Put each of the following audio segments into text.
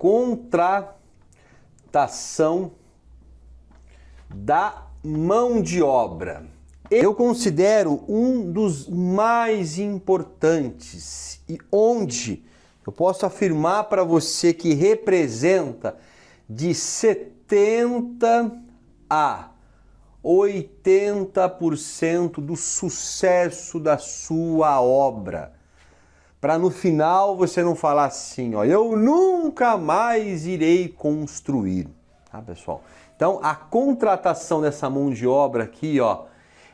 contratação da mão de obra. Eu considero um dos mais importantes e onde eu posso afirmar para você que representa de 70 a 80% do sucesso da sua obra. Para no final você não falar assim, ó, eu nunca mais irei construir, tá, pessoal? Então, a contratação dessa mão de obra aqui, ó,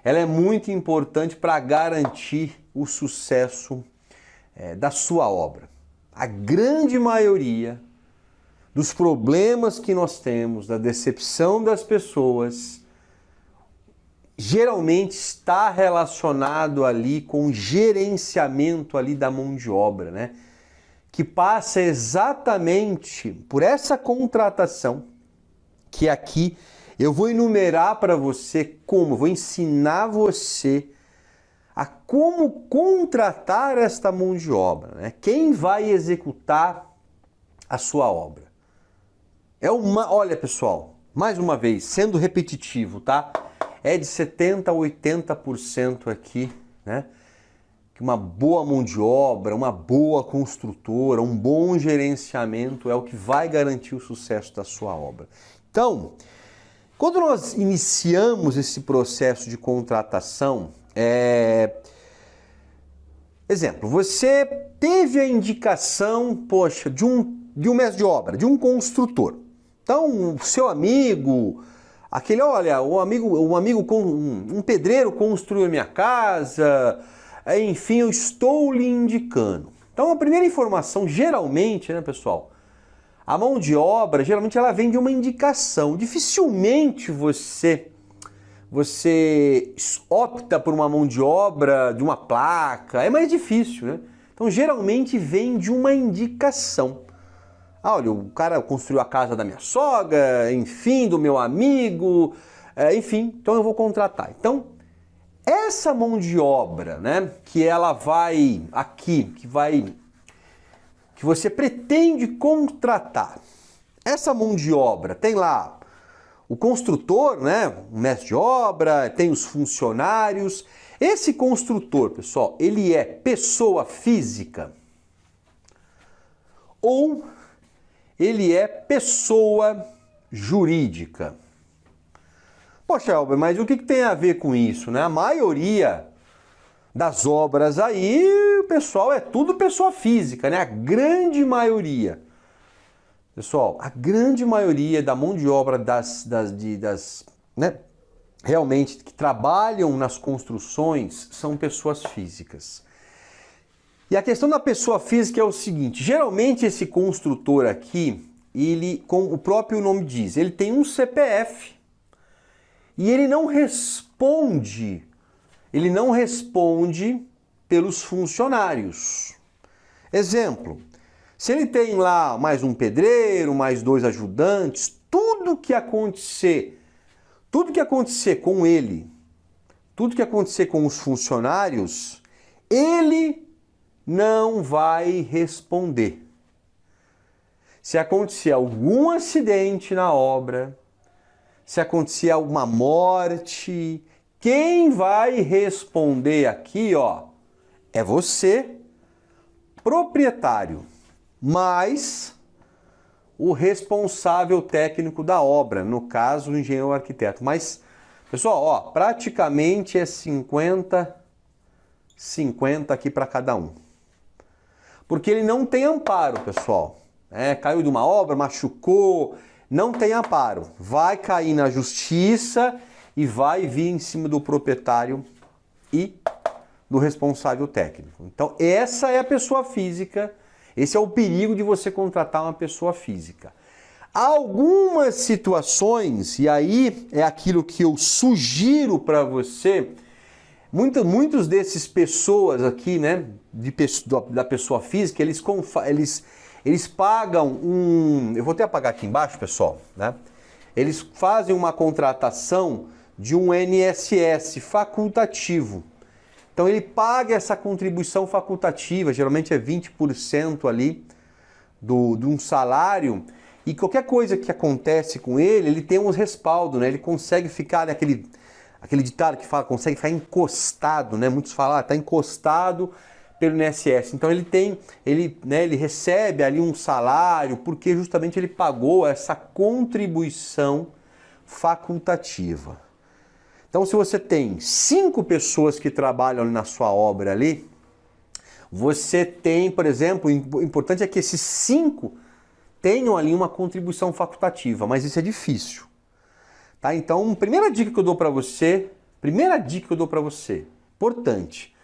ela é muito importante para garantir o sucesso da sua obra. A grande maioria dos problemas que nós temos, da decepção das pessoas, geralmente está relacionado ali com o gerenciamento ali da mão de obra, né? Que passa exatamente por essa contratação, que aqui eu vou enumerar para você como, vou ensinar você a como contratar esta mão de obra, né? Quem vai executar a sua obra. Olha, pessoal, mais uma vez, sendo repetitivo, tá? É de 70% a 80% aqui, né? Que uma boa mão de obra, uma boa construtora, um bom gerenciamento é o que vai garantir o sucesso da sua obra. Então, quando nós iniciamos esse processo de contratação, exemplo, você teve a indicação, poxa, de um mestre de obra, de um construtor. Então, o seu amigo, olha, um pedreiro construiu a minha casa, enfim, eu estou lhe indicando. Então, a primeira informação, geralmente, né, pessoal, a mão de obra, geralmente, ela vem de uma indicação. Dificilmente você opta por uma mão de obra, de uma placa, é mais difícil, né? Então, geralmente, vem de uma indicação. Olha, o cara construiu a casa da minha sogra, enfim, do meu amigo, enfim, então eu vou contratar. Então, essa mão de obra, né, que ela vai aqui, que você pretende contratar, essa mão de obra tem lá o construtor, né, o mestre de obra, tem os funcionários. Esse construtor, pessoal, ele é pessoa física ou ele é pessoa jurídica? Poxa, Elber, mas o que tem a ver com isso, né? A maioria das obras aí, pessoal, é tudo pessoa física, né? A grande maioria. Pessoal, a grande maioria da mão de obra né, realmente que trabalham nas construções são pessoas físicas. E a questão da pessoa física é o seguinte, geralmente esse construtor aqui, ele, como o próprio nome diz, ele tem um CPF e ele não responde pelos funcionários. Exemplo, se ele tem lá mais um pedreiro, mais 2 ajudantes, tudo que acontecer com ele, tudo que acontecer com os funcionários, ele não vai responder. Se acontecer algum acidente na obra, se acontecer alguma morte, quem vai responder aqui, ó, é você, proprietário, mais o responsável técnico da obra, no caso o engenheiro ou arquiteto. Mas, pessoal, ó, praticamente é 50-50 aqui para cada um. Porque ele não tem amparo, pessoal. Caiu de uma obra, machucou, não tem amparo. Vai cair na justiça e vai vir em cima do proprietário e do responsável técnico. Então, essa é a pessoa física, esse é o perigo de você contratar uma pessoa física. Algumas situações, e aí é aquilo que eu sugiro para você, muitos desses pessoas aqui, né, da pessoa física, eles pagam eu vou até apagar aqui embaixo, pessoal, né? Eles fazem uma contratação de um INSS facultativo. Então ele paga essa contribuição facultativa, geralmente é 20% ali de um salário, e qualquer coisa que acontece com ele tem uns respaldos, né? Ele consegue ficar naquele ditado que fala, consegue ficar encostado, né? Muitos falam, tá encostado pelo INSS. Então ele recebe ali um salário porque justamente ele pagou essa contribuição facultativa. Então, se você tem 5 pessoas que trabalham na sua obra ali, você tem, por exemplo, o importante é que esses 5 tenham ali uma contribuição facultativa, mas isso é difícil. Tá? Então, primeira dica que eu dou para você, importante,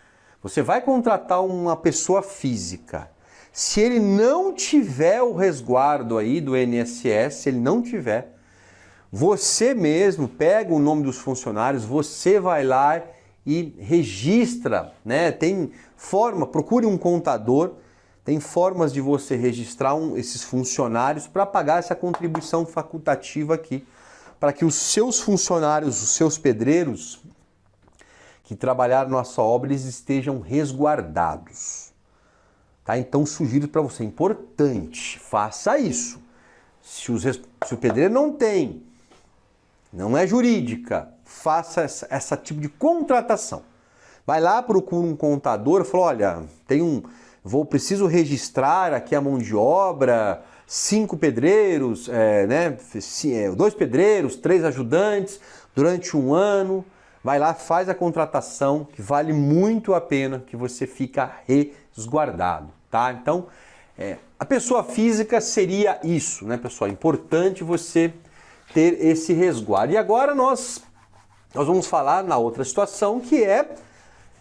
você vai contratar uma pessoa física. Se ele não tiver o resguardo aí do INSS, se ele não tiver, você mesmo pega o nome dos funcionários, você vai lá e registra, né? Tem forma, procure um contador, tem formas de você registrar esses funcionários para pagar essa contribuição facultativa aqui, para que os seus funcionários, os seus pedreiros que trabalharam na sua obra, eles estejam resguardados. Tá? Então, sugiro para você, importante, faça isso. Se o pedreiro não é jurídica, faça essa tipo de contratação. Vai lá, procura um contador, fala, olha, preciso registrar aqui a mão de obra, 5 pedreiros, 2 pedreiros, 3 ajudantes, durante 1 ano. Vai lá, faz a contratação, que vale muito a pena, que você fica resguardado, tá? Então, a pessoa física seria isso, né, pessoal? É importante você ter esse resguardo. E agora nós vamos falar na outra situação, que é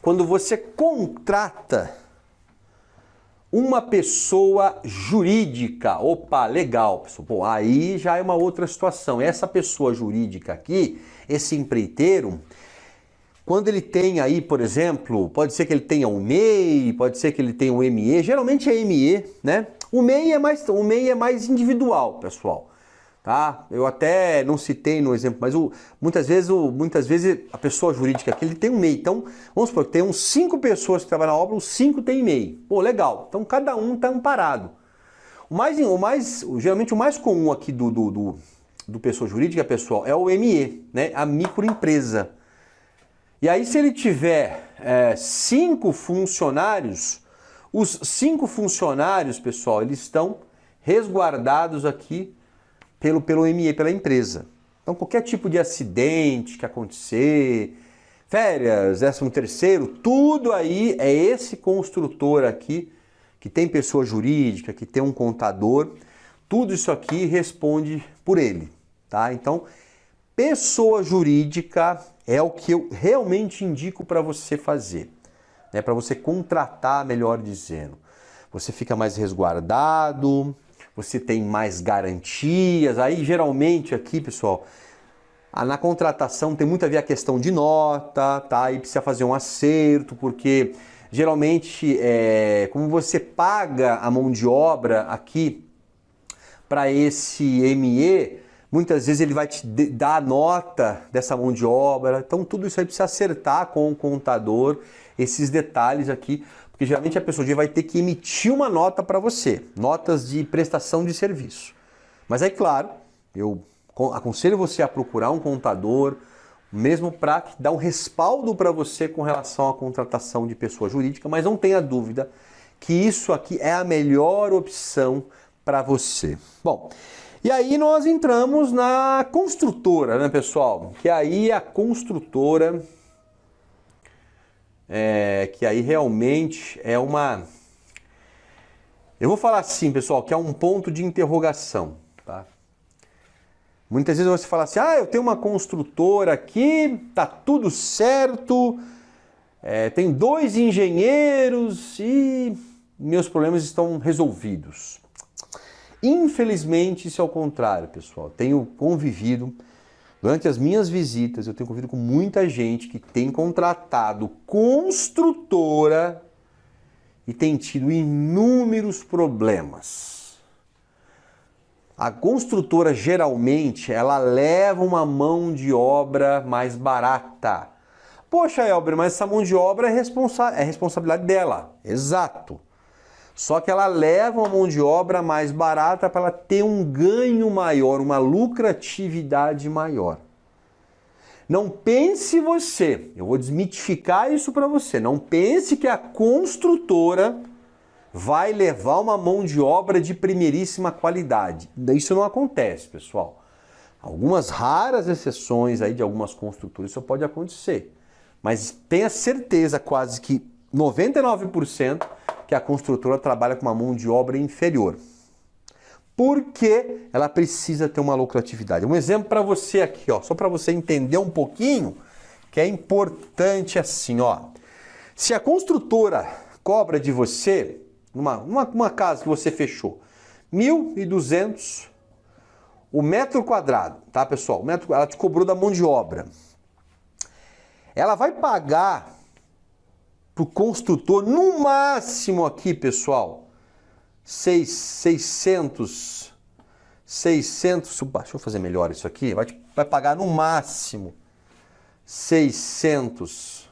quando você contrata uma pessoa jurídica. Opa, legal, pessoal. Pô, aí já é uma outra situação. Essa pessoa jurídica aqui, esse empreiteiro, quando ele tem aí, por exemplo, pode ser que ele tenha um MEI, pode ser que ele tenha um ME, geralmente é ME, né? O MEI é mais individual, pessoal. Tá? Eu até não citei no exemplo, mas muitas vezes a pessoa jurídica aqui ele tem um MEI. Então, vamos supor que tem uns 5 pessoas que trabalham na obra, os 5 têm MEI. Pô, legal. Então cada um está amparado. Geralmente o mais comum aqui do pessoa jurídica, pessoal, é o ME, né? A microempresa. E aí, se ele tiver 5 funcionários, os 5 funcionários, pessoal, eles estão resguardados aqui pelo ME, pela empresa. Então, qualquer tipo de acidente que acontecer, férias, 13º, tudo aí é esse construtor aqui, que tem pessoa jurídica, que tem um contador, tudo isso aqui responde por ele, tá? Então, pessoa jurídica é o que eu realmente indico para você fazer, né? Para você contratar, melhor dizendo. Você fica mais resguardado, você tem mais garantias. Aí, geralmente, aqui, pessoal, na contratação tem muito a ver a questão de nota, tá? Aí precisa fazer um acerto, porque geralmente, como você paga a mão de obra aqui para esse ME, muitas vezes ele vai te dar a nota dessa mão de obra. Então, tudo isso aí precisa acertar com o contador, esses detalhes aqui, porque geralmente a pessoa vai ter que emitir uma nota para você, notas de prestação de serviço. Mas aí, claro, eu aconselho você a procurar um contador, mesmo para dar um respaldo para você com relação à contratação de pessoa jurídica, mas não tenha dúvida que isso aqui é a melhor opção para você. Bom, e aí nós entramos na construtora, né, pessoal? Que aí a construtora, que aí realmente é uma... Eu vou falar assim, pessoal, que é um ponto de interrogação, tá? Muitas vezes você fala assim, eu tenho uma construtora aqui, tá tudo certo, tem 2 engenheiros e meus problemas estão resolvidos. Infelizmente, isso é o contrário, pessoal. Tenho convivido, durante as minhas visitas, eu tenho convivido com muita gente que tem contratado construtora e tem tido inúmeros problemas. A construtora, geralmente, ela leva uma mão de obra mais barata. Poxa, Elber, mas essa mão de obra é responsabilidade dela. Exato. Só que ela leva uma mão de obra mais barata para ela ter um ganho maior, uma lucratividade maior. Não pense você, eu vou desmitificar isso para você, não pense que a construtora vai levar uma mão de obra de primeiríssima qualidade. Isso não acontece, pessoal. Algumas raras exceções aí de algumas construtoras isso pode acontecer. Mas tenha certeza quase que 99% que a construtora trabalha com uma mão de obra inferior. Porque ela precisa ter uma lucratividade. Um exemplo para você aqui, ó, só para você entender um pouquinho, que é importante assim, ó. Se a construtora cobra de você, numa casa que você fechou, 1.200 o metro quadrado, tá, pessoal? Ela te cobrou da mão de obra. Ela vai pagar para o construtor, no máximo aqui, pessoal, 600, deixa eu fazer melhor isso aqui, vai pagar no máximo 600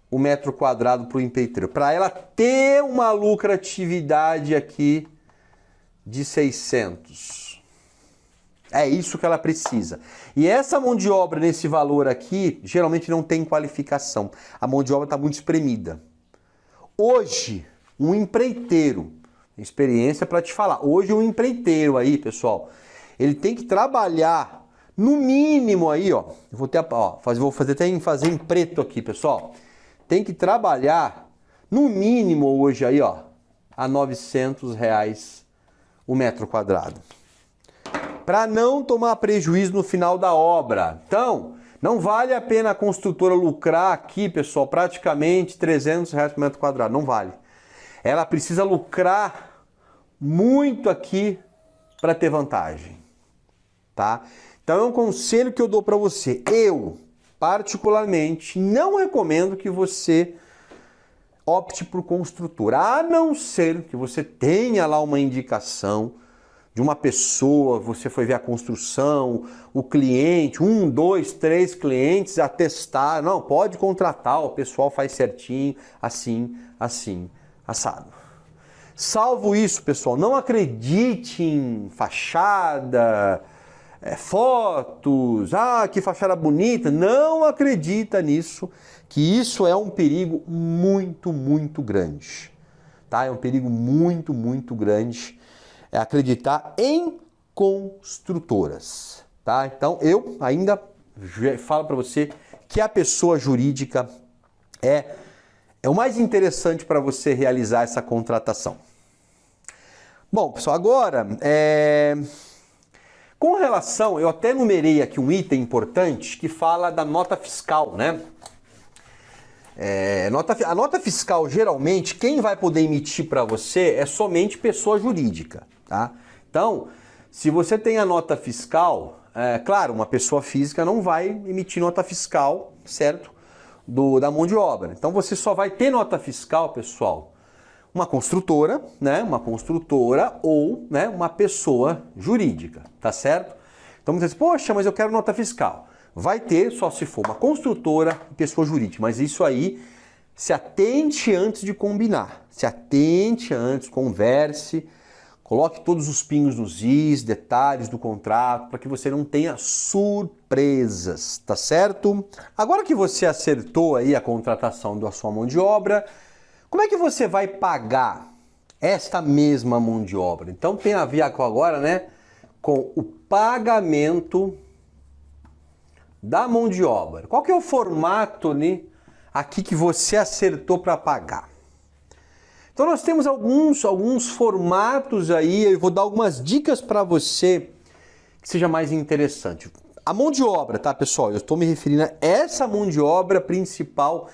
o metro quadrado para o empreiteiro, para ela ter uma lucratividade aqui de 600. É isso que ela precisa. E essa mão de obra nesse valor aqui, geralmente não tem qualificação. A mão de obra está muito espremida. Hoje, um empreiteiro, experiência para te falar, hoje um empreiteiro aí, pessoal, ele tem que trabalhar no mínimo aí, ó, vou fazer até em preto aqui, pessoal. Tem que trabalhar no mínimo hoje aí, ó, a R$900 o metro quadrado. Para não tomar prejuízo no final da obra. Então, não vale a pena a construtora lucrar aqui, pessoal, praticamente R$300 por metro quadrado. Não vale. Ela precisa lucrar muito aqui para ter vantagem, tá? Então, é um conselho que eu dou para você. Eu, particularmente, não recomendo que você opte por construtora, a não ser que você tenha lá uma indicação de uma pessoa, você foi ver a construção, o cliente, 1, 2, 3 clientes atestar, não, pode contratar, o pessoal faz certinho, assim, assado. Salvo isso, pessoal, não acredite em fachada, fotos, que fachada bonita, não acredita nisso, que isso é um perigo muito, muito grande, tá? É um perigo muito, muito grande. É acreditar em construtoras, tá? Então, eu ainda falo para você que a pessoa jurídica é o mais interessante para você realizar essa contratação. Bom, pessoal, agora, com relação, eu até numerei aqui um item importante que fala da nota fiscal, né? A nota fiscal, geralmente, quem vai poder emitir para você é somente pessoa jurídica, tá? Então, se você tem a nota fiscal, claro, uma pessoa física não vai emitir nota fiscal, certo? Da mão de obra. Então, você só vai ter nota fiscal, pessoal, uma construtora, né? Uma construtora ou, né, uma pessoa jurídica, tá certo? Então, você diz, poxa, mas eu quero nota fiscal. Vai ter só se for uma construtora e pessoa jurídica, mas isso aí, se atente antes de combinar, se atente antes, converse, coloque todos os pingos nos is, detalhes do contrato, para que você não tenha surpresas, tá certo? Agora que você acertou aí a contratação da sua mão de obra, como é que você vai pagar esta mesma mão de obra? Então tem a ver agora, né, com o pagamento da mão de obra. Qual que é o formato, né, aqui que você acertou para pagar? Então nós temos alguns formatos aí, eu vou dar algumas dicas para você que seja mais interessante. A mão de obra, tá, pessoal? Eu estou me referindo a essa mão de obra principal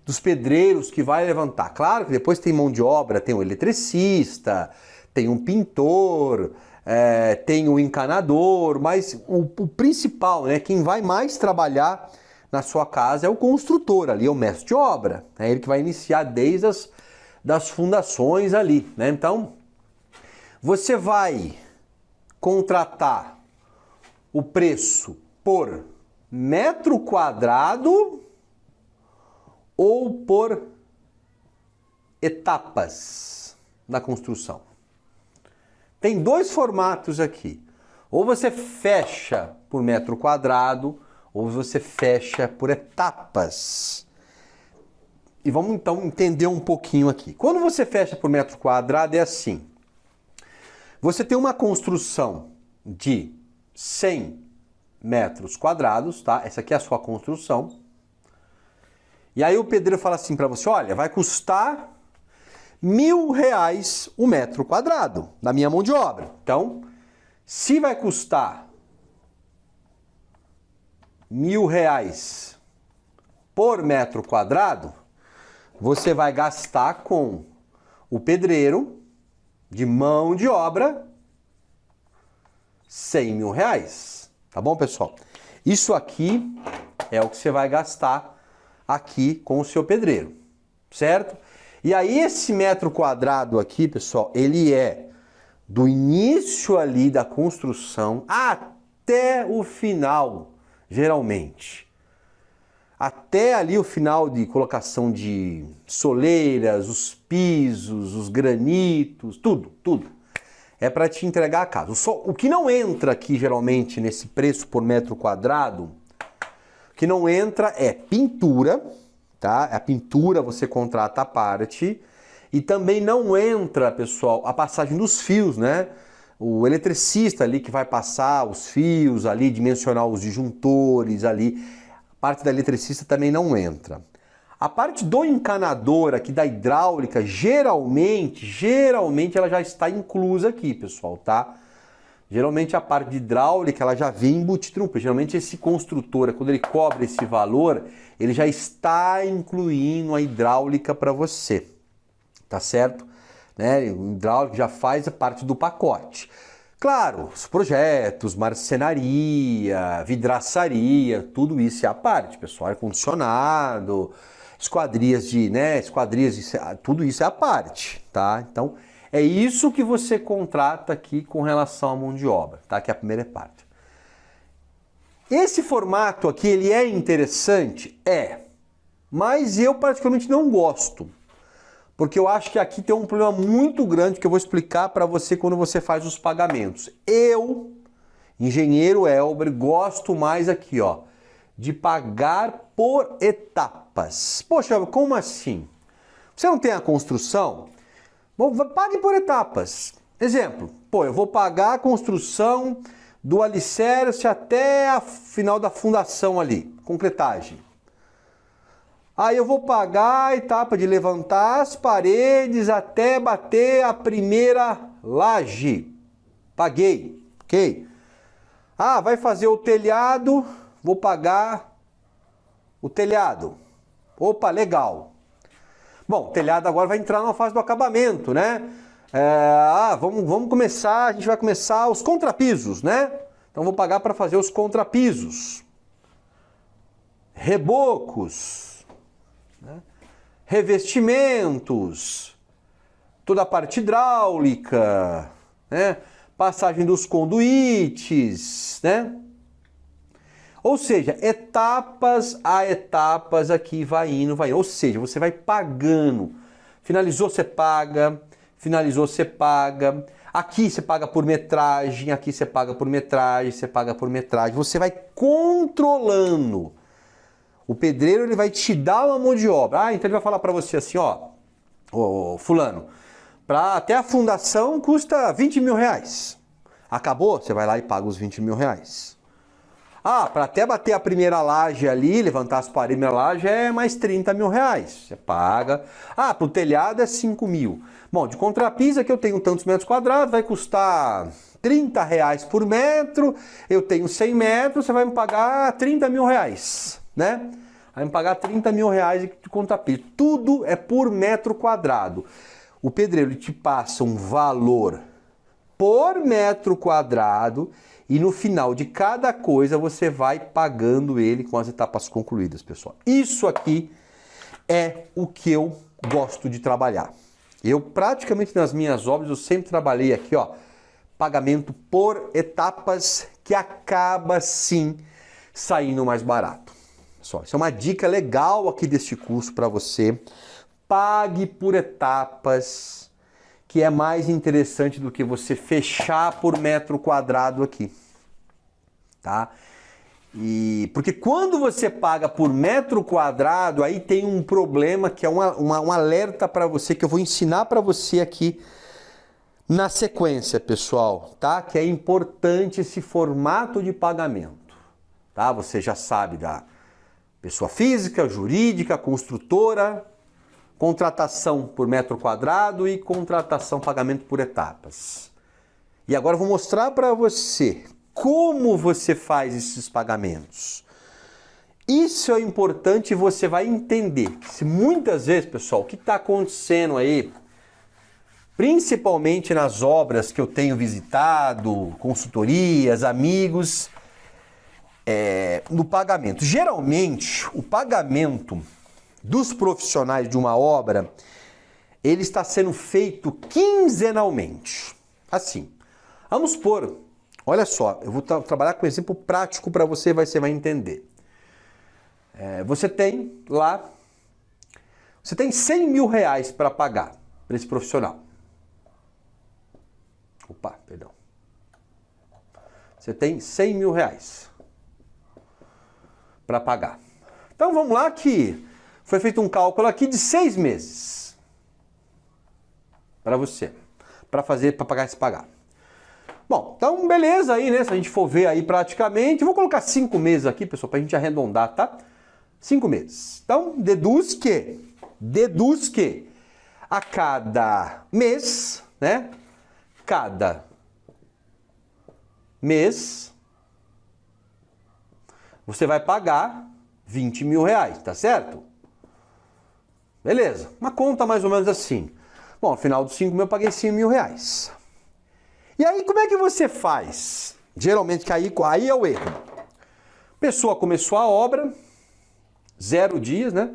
dos pedreiros que vai levantar. Claro que depois tem mão de obra, tem o eletricista, tem um pintor, tem o encanador, mas o principal, né, quem vai mais trabalhar na sua casa é o construtor, ali é o mestre de obra, é ele que vai iniciar desde das fundações ali, né? Então, você vai contratar o preço por metro quadrado ou por etapas na construção. Tem dois formatos aqui. Ou você fecha por metro quadrado, ou você fecha por etapas. E vamos então entender um pouquinho aqui. Quando você fecha por metro quadrado é assim. Você tem uma construção de 100 metros quadrados, tá? Essa aqui é a sua construção. E aí o pedreiro fala assim para você, olha, vai custar R$1.000 o metro quadrado da minha mão de obra. Então, se vai custar R$1.000 por metro quadrado, você vai gastar com o pedreiro de mão de obra R$100.000. Tá bom, pessoal? Isso aqui é o que você vai gastar aqui com o seu pedreiro, certo? E aí esse metro quadrado aqui, pessoal, ele é do início ali da construção até o final, geralmente. Até ali o final de colocação de soleiras, os pisos, os granitos, tudo. É para te entregar a casa. O que não entra aqui, geralmente, nesse preço por metro quadrado, o que não entra é pintura, tá? A pintura você contrata à parte. E também não entra, pessoal, a passagem dos fios, né? O eletricista ali que vai passar os fios ali, dimensionar os disjuntores ali. A parte da eletricista também não entra. A parte do encanador aqui, da hidráulica, geralmente ela já está inclusa aqui, pessoal, tá? Geralmente a parte de hidráulica, ela já vem embutida no preço. Geralmente esse construtor, quando ele cobra esse valor, ele já está incluindo a hidráulica para você, tá certo? Né? O hidráulico já faz a parte do pacote. Claro, os projetos, marcenaria, vidraçaria, tudo isso é a parte, pessoal, ar-condicionado, esquadrias tudo isso é a parte, tá? Então, é isso que você contrata aqui com relação à mão de obra, tá? Que é a primeira parte. Esse formato aqui, ele é interessante? É, mas eu particularmente não gosto, porque eu acho que aqui tem um problema muito grande que eu vou explicar para você quando você faz os pagamentos. Eu, engenheiro Elber, gosto mais aqui, ó, de pagar por etapas. Poxa, como assim? Você não tem a construção? Bom, pague por etapas. Exemplo, eu vou pagar a construção do alicerce até a final da fundação ali, concretagem. Aí eu vou pagar a etapa de levantar as paredes até bater a primeira laje. Paguei, ok? Ah, vai fazer o telhado, vou pagar o telhado. Opa, legal. Bom, o telhado agora vai entrar na fase do acabamento, né? Vamos começar, a gente vai começar os contrapisos, né? Então vou pagar para fazer os contrapisos. Rebocos, né? Revestimentos, toda a parte hidráulica, né? Passagem dos conduítes, né? Ou seja, etapas a etapas aqui vai indo. Ou seja, você vai pagando. Finalizou, você paga. Finalizou, você paga. Aqui você paga por metragem, aqui você paga por metragem, você paga por metragem. Você vai controlando. O pedreiro, ele vai te dar uma mão de obra. Então ele vai falar para você assim, ó, fulano, até a fundação custa R$20.000. Acabou? Você vai lá e paga os R$20.000. Para até bater a primeira laje ali, levantar as paredes da laje é mais R$30.000. Você paga. Para o telhado é 5.000. Bom, de contrapiso aqui eu tenho tantos metros quadrados, vai custar R$30 por metro. Eu tenho 100 metros, você vai me pagar R$30.000, né? Vai me pagar R$30.000 de contrapiso. Tudo é por metro quadrado. O pedreiro te passa um valor por metro quadrado. E no final de cada coisa você vai pagando ele com as etapas concluídas, pessoal. Isso aqui é o que eu gosto de trabalhar. Eu praticamente nas minhas obras eu sempre trabalhei aqui, ó, pagamento por etapas, que acaba sim saindo mais barato. Pessoal, isso é uma dica legal aqui deste curso para você. pague por etapas, que é mais interessante do que você fechar por metro quadrado aqui, tá? Porque quando você paga por metro quadrado, aí tem um problema que é um alerta para você, que eu vou ensinar para você aqui na sequência, pessoal, tá? Que é importante esse formato de pagamento, tá? Você já sabe da pessoa física, jurídica, construtora, contratação por metro quadrado e contratação pagamento por etapas. E agora eu vou mostrar para você como você faz esses pagamentos. Isso é importante e você vai entender. Se muitas vezes, pessoal, o que está acontecendo aí, principalmente nas obras que eu tenho visitado, consultorias, amigos, no pagamento. Geralmente, o pagamento dos profissionais de uma obra, ele está sendo feito quinzenalmente. Assim, vamos supor, olha só, eu vou trabalhar com um exemplo prático para você vai entender. Você tem 100 mil reais para pagar para esse profissional. Opa, perdão. Você tem 100 mil reais para pagar. Então vamos lá que foi feito um cálculo aqui de 6 meses para você, para pagar esse pagar. Bom, então beleza aí, né? Se a gente for ver aí praticamente, eu vou colocar 5 meses aqui, pessoal, para a gente arredondar, tá? 5 meses. Então deduz que a cada mês, né? Cada mês você vai pagar 20 mil reais, tá certo? Beleza, uma conta mais ou menos assim. Bom, no final dos 5 mil eu paguei 5 mil reais. E aí como é que você faz? Geralmente que aí é o erro. A pessoa começou a obra, 0 dias, né?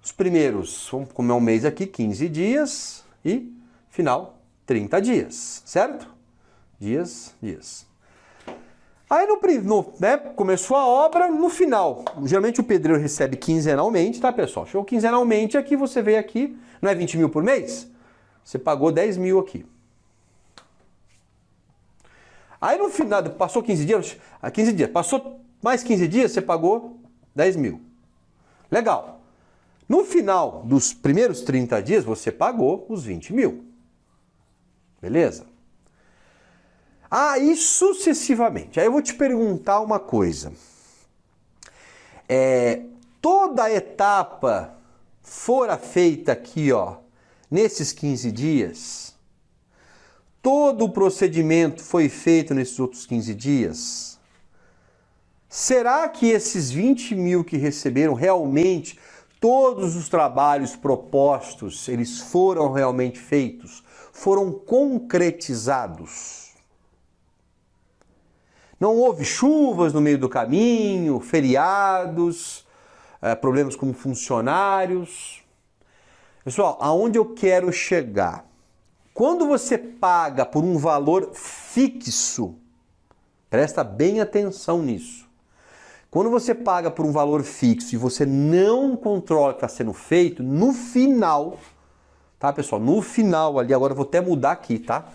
Os primeiros, vamos comer um mês aqui, 15 dias e final 30 dias, certo? Dias. Aí né, começou a obra, no final, geralmente o pedreiro recebe quinzenalmente, tá, pessoal? Chegou quinzenalmente, aqui você veio aqui, não é 20 mil por mês? Você pagou 10 mil aqui. Aí no final, passou 15 dias, passou mais 15 dias, você pagou 10 mil. Legal. No final dos primeiros 30 dias, você pagou os 20 mil. Beleza? Aí sucessivamente. Aí eu vou te perguntar uma coisa. Toda a etapa fora feita aqui, ó, nesses 15 dias, todo o procedimento foi feito nesses outros 15 dias, será que esses 20 mil que receberam realmente, todos os trabalhos propostos, eles foram realmente feitos? Foram concretizados? Não houve chuvas no meio do caminho, feriados, problemas com funcionários. Pessoal, aonde eu quero chegar? Quando você paga por um valor fixo, presta bem atenção nisso. Quando você paga por um valor fixo e você não controla o que está sendo feito, no final, tá, pessoal? No final ali, agora eu vou até mudar aqui, tá?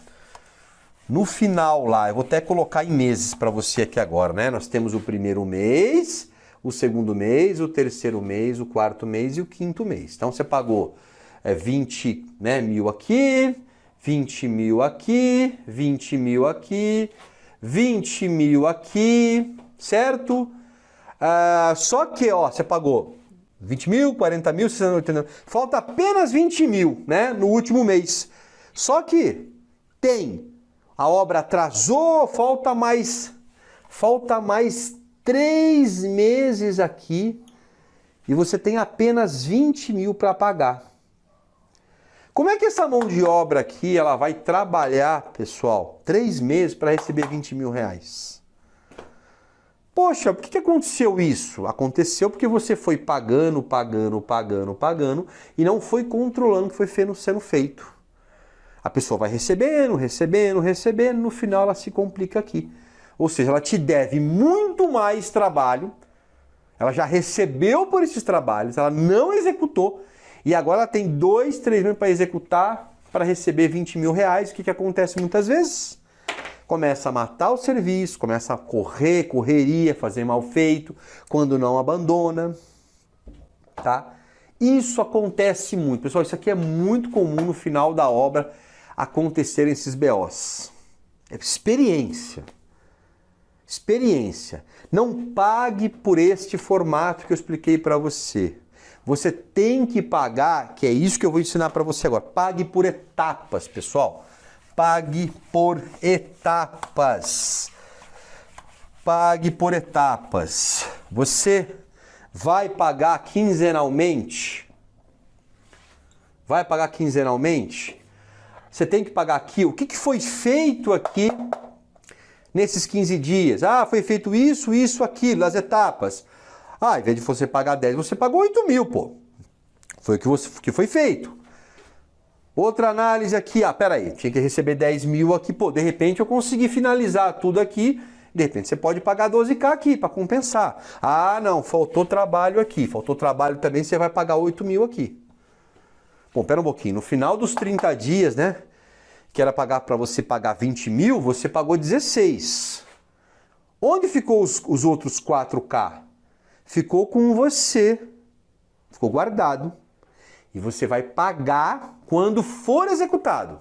No final lá, eu vou até colocar em meses para você aqui agora, né? Nós temos o primeiro mês, o segundo mês, o terceiro mês, o quarto mês e o quinto mês. Então você pagou 20, né, mil aqui, 20 mil aqui, 20 mil aqui, 20 mil aqui, certo? Só que, ó, você pagou 20 mil, 40 mil, 60 mil, falta apenas 20 mil, né, no último mês. Só que a obra atrasou, falta mais 3 meses aqui e você tem apenas 20 mil para pagar. Como é que essa mão de obra aqui ela vai trabalhar, pessoal, 3 meses para receber 20 mil reais? Poxa, por que aconteceu isso? Aconteceu porque você foi pagando e não foi controlando o que foi sendo feito. A pessoa vai recebendo, no final ela se complica aqui. Ou seja, ela te deve muito mais trabalho, ela já recebeu por esses trabalhos, ela não executou E agora ela tem 2, 3 meses para executar, para receber 20 mil reais. O que acontece muitas vezes? Começa a matar o serviço, começa a correria, fazer mal feito, quando não abandona, tá? Isso acontece muito. Pessoal, isso aqui é muito comum no final da obra acontecerem esses BOs. É experiência. Experiência. Não pague por este formato que eu expliquei para você. Você tem que pagar, que é isso que eu vou ensinar para você agora. Pague por etapas, pessoal. Pague por etapas. Pague por etapas. Você vai pagar quinzenalmente? Vai pagar quinzenalmente? Você tem que pagar aqui. O que foi feito aqui nesses 15 dias? Ah, foi feito isso, isso, aquilo, as etapas. Ah, em vez de você pagar 10, você pagou 8 mil, pô. Foi o que foi feito. Outra análise aqui, peraí, tinha que receber 10 mil aqui, pô, de repente eu consegui finalizar tudo aqui, de repente você pode pagar 12K aqui para compensar. Ah, não, faltou trabalho aqui, faltou trabalho também, você vai pagar 8 mil aqui. Bom, pera um pouquinho, no final dos 30 dias, né, que era pagar para você pagar 20 mil, você pagou 16. Onde ficou os outros 4K? Ficou com você, ficou guardado. E você vai pagar quando for executado.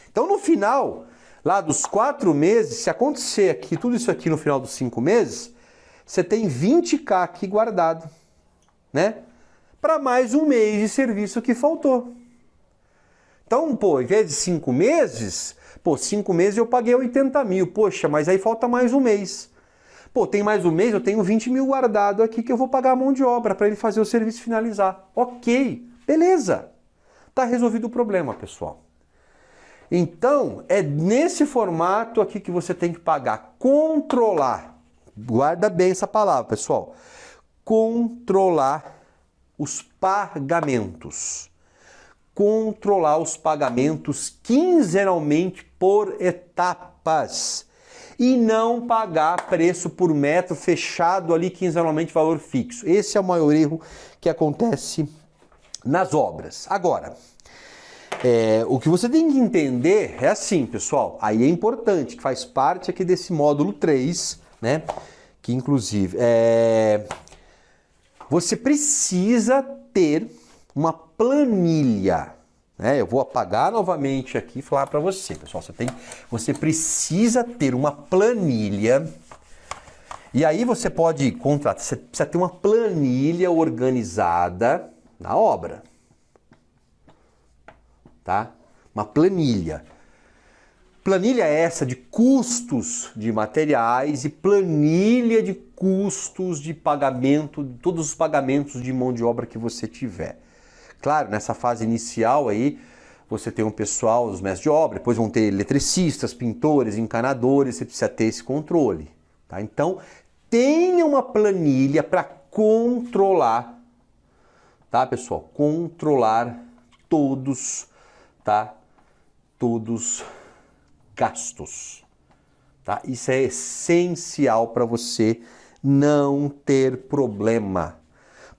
Então, no final, lá dos 4 meses, se acontecer aqui, tudo isso aqui no final dos 5 meses, você tem 20K aqui guardado, né? Para mais um mês de serviço que faltou. Então, pô, em vez de 5 meses, pô, 5 meses eu paguei 80 mil. Poxa, mas aí falta mais um mês. Pô, tem mais um mês, eu tenho 20 mil guardado aqui que eu vou pagar a mão de obra para ele fazer o serviço finalizar. Ok, beleza. Tá resolvido o problema, pessoal. Então, é nesse formato aqui que você tem que pagar. Controlar. Guarda bem essa palavra, pessoal. Controlar os pagamentos. Controlar os pagamentos quinzenalmente por etapas. E não pagar preço por metro fechado ali quinzenalmente, valor fixo. Esse é o maior erro que acontece nas obras. Agora, o que você tem que entender é assim, pessoal, aí é importante, que faz parte aqui desse módulo 3, né? Que inclusive, você precisa ter uma planilha. Eu vou apagar novamente aqui e falar para você, pessoal, você precisa ter uma planilha, e aí você pode contratar, você precisa ter uma planilha organizada na obra, tá? Uma planilha. Planilha essa de custos de materiais e planilha de custos de pagamento, de todos os pagamentos de mão de obra que você tiver. Claro, nessa fase inicial aí, você tem um pessoal, os mestres de obra, depois vão ter eletricistas, pintores, encanadores, você precisa ter esse controle, tá? Então, tenha uma planilha para controlar, tá, pessoal? Controlar todos, tá? Todos gastos, tá? Isso é essencial para você não ter problema.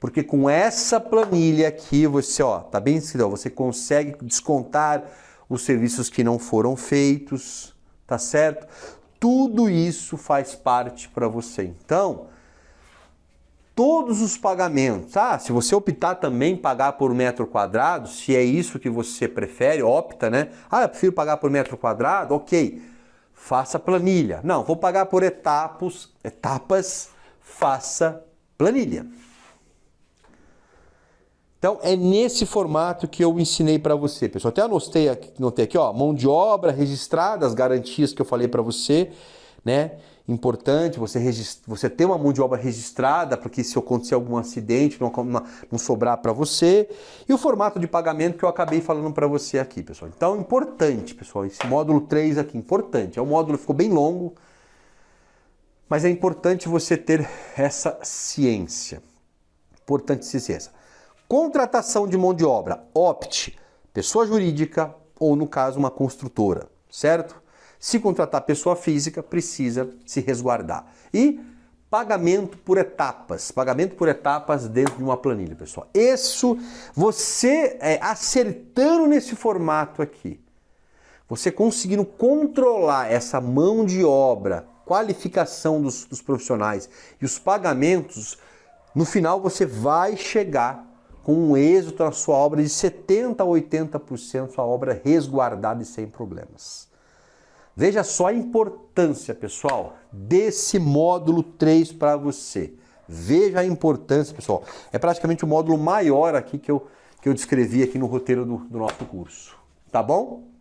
Porque com essa planilha aqui, você, tá bem escrito, você consegue descontar os serviços que não foram feitos, tá certo? Tudo isso faz parte para você. Então, todos os pagamentos, se você optar também pagar por metro quadrado, se é isso que você prefere, opta, né? Eu prefiro pagar por metro quadrado, ok. Faça planilha. Não, vou pagar por etapas, faça planilha. Então, é nesse formato que eu ensinei para você, pessoal. Até anotei aqui, mão de obra registrada, as garantias que eu falei para você, né? Importante você ter uma mão de obra registrada, porque se acontecer algum acidente, não sobrar para você. E o formato de pagamento que eu acabei falando para você aqui, pessoal. Então, importante, pessoal, esse módulo 3 aqui, importante. É um módulo que ficou bem longo, mas é importante você ter essa ciência. Importante ciência. Contratação de mão de obra, opte, pessoa jurídica ou, no caso, uma construtora, certo? Se contratar pessoa física, precisa se resguardar. E pagamento por etapas dentro de uma planilha, pessoal. Isso, você acertando nesse formato aqui, você conseguindo controlar essa mão de obra, qualificação dos profissionais e os pagamentos, no final você vai chegar com um êxito na sua obra de 70% a 80%, sua obra resguardada e sem problemas. Veja só a importância, pessoal, desse módulo 3 para você. Veja a importância, pessoal. É praticamente o módulo maior aqui que eu descrevi aqui no roteiro do nosso curso. Tá bom?